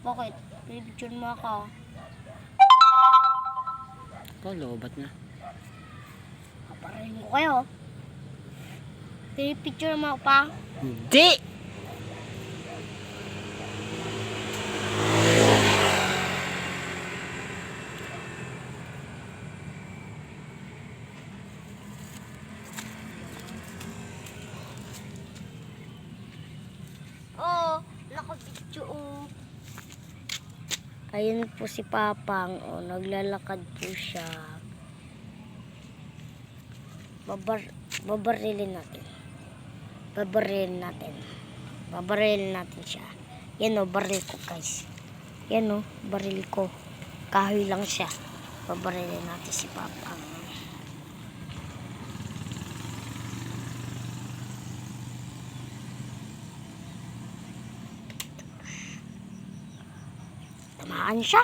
Bakit? Picture mo ako. Ikaw, lobat na. Kaparahin ko kayo. Picture mo ako pa. Hindi! Oo, nakapicture. Ayun po si Papang. O, naglalakad po siya. Babarilin natin. Babarilin natin siya. Yan o, baril ko guys. Yan o, baril ko. Kahoy lang siya. Babarilin natin si Papang. Tamaan siya.